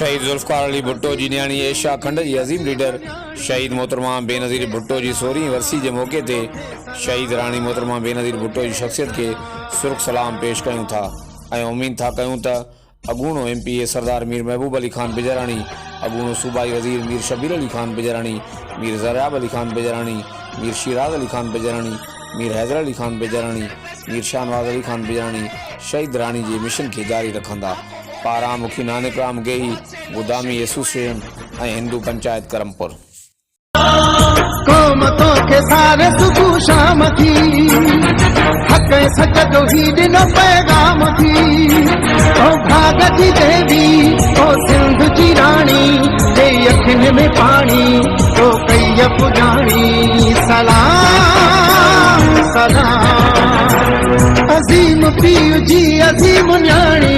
शहीद जुल्फकार अली भुट्टो जी न्याणी एशिया खंड जी अज़ीम लीडर शहीद मोहतरमा बेनज़ीर भुट्टो जी 16वीं वरसी के मौके ते शहीद राणी मोहतरमा बेनज़ीर भुट्टो जी शख्सियत के सुर्ख सलाम पेश कयूं था ऐं उम्मीद था कयूं त अगूणो MPA सरदार मीर महबूब अली खान बिजरानी, अगूणो सूबाई वज़ीर मीर शबीर अली खान बिजरानी, मीर ज़रियाब अली खान बिजरानी, मीर शिराज अली खान बिजरानी, मीर हैदर अली खान बिजरानी, मीर शाहनवाज अली खान बिजरानी शहीद राणी के मिशन के जारी रखंदा। पारा मुखी नानक राम गेही गुदामी एसोसिएशन ऐं हिंदू पंचायत करमपुर। कौम तोखे सारे सुबह शाम थी हक सच जो ही दिन पैगाम थी ओ भाग जी देवी ओ सिंध जी रानी ते अखिन में पानी तो कई पुजानी सलाम सलाम अज़ीम पीउ जी अज़ीम न्याणी